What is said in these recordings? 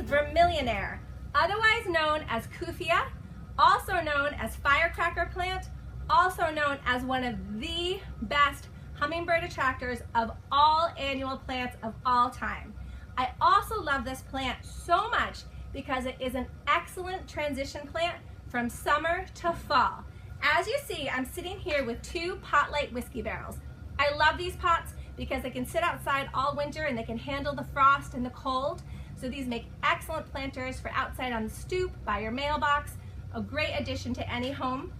Vermillionaire, otherwise known as Kufia, also known as firecracker plant, also known as one of the best hummingbird attractors of all annual plants of all time. I also love this plant so much because it is an excellent transition plant from summer to fall. As you see, I'm sitting here with two Pot-Light whiskey barrels. I love these pots because they can sit outside all winter and they can handle the frost and the cold. So these make excellent planters for outside on the stoop, by your mailbox, a great addition to any home.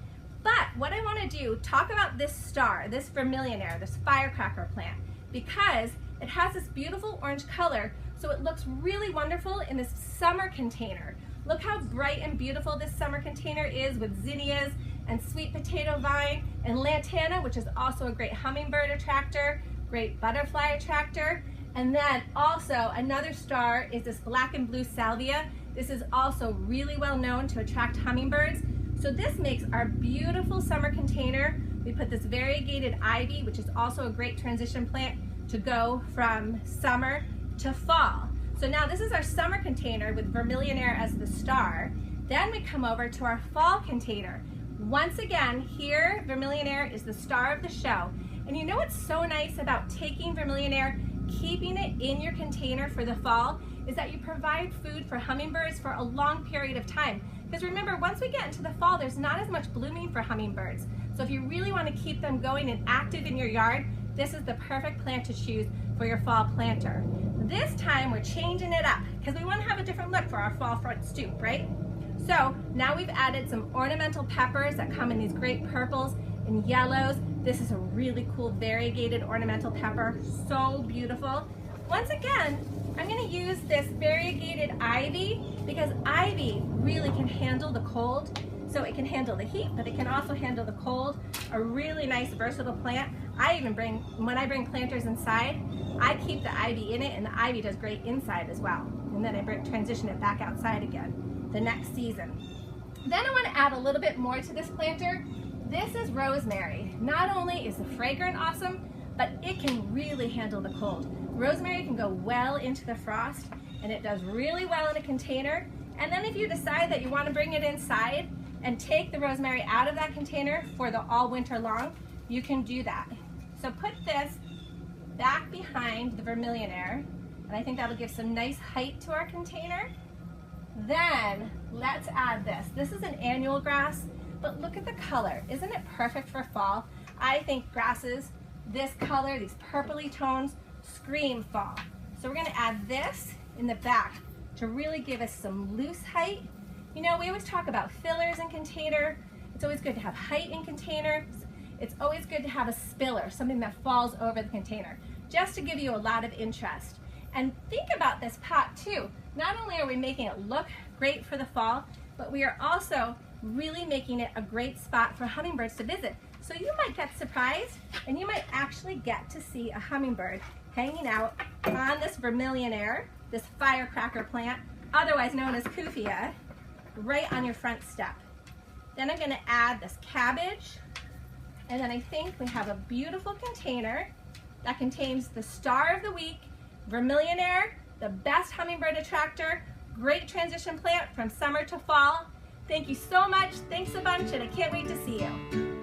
But what I want to do, talk about this star, this Vermillionaire, this firecracker plant, because it has this beautiful orange color, so it looks really wonderful in this summer container. Look how bright and beautiful this summer container is with zinnias and sweet potato vine and lantana, which is also a great hummingbird attractor, great butterfly attractor. And then also another star is this black and blue salvia. This is also really well known to attract hummingbirds. So this makes our beautiful summer container. We put this variegated ivy, which is also a great transition plant to go from summer to fall. So now this is our summer container with Vermillionaire as the star. Then we come over to our fall container. Once again, here Vermillionaire is the star of the show. And you know what's so nice about taking Vermillionaire, keeping it in your container for the fall, is that you provide food for hummingbirds for a long period of time. Because remember, once we get into the fall, there's not as much blooming for hummingbirds. So if you really want to keep them going and active in your yard, this is the perfect plant to choose for your fall planter. This time we're changing it up because we want to have a different look for our fall front stoop, right? So now we've added some ornamental peppers that come in these great purples and yellows. This is a really cool variegated ornamental pepper, so beautiful. Once again, I'm going to use this variegated ivy because ivy really can handle the cold. So it can handle the heat, but it can also handle the cold. A really nice versatile plant. When I bring planters inside, I keep the ivy in it, and the ivy does great inside as well. And then I transition it back outside again the next season. Then I want to add a little bit more to this planter. This is rosemary. Not only is the fragrance awesome, but it can really handle the cold. Rosemary can go well into the frost, and it does really well in a container. And then if you decide that you want to bring it inside and take the rosemary out of that container for the all winter long, you can do that. So put this back behind the Vermillionaire, and I think that'll give some nice height to our container. Then let's add this. This is an annual grass, but look at the color. Isn't it perfect for fall? I think grasses, this color, these purpley tones, scream fall. So we're going to add this in the back to really give us some loose height. You know, we always talk about fillers in container. It's always good to have height in containers. It's always good to have a spiller, something that falls over the container, just to give you a lot of interest. And think about this pot too. Not only are we making it look great for the fall, but we are also really making it a great spot for hummingbirds to visit. So you might get surprised, and you might actually get to see a hummingbird hanging out on this Vermillionaire, this firecracker plant, otherwise known as Kufia, right on your front step. Then I'm going to add this cabbage, and then I think we have a beautiful container that contains the star of the week, Vermillionaire, the best hummingbird attractor, great transition plant from summer to fall. Thank you so much. Thanks a bunch, and I can't wait to see you.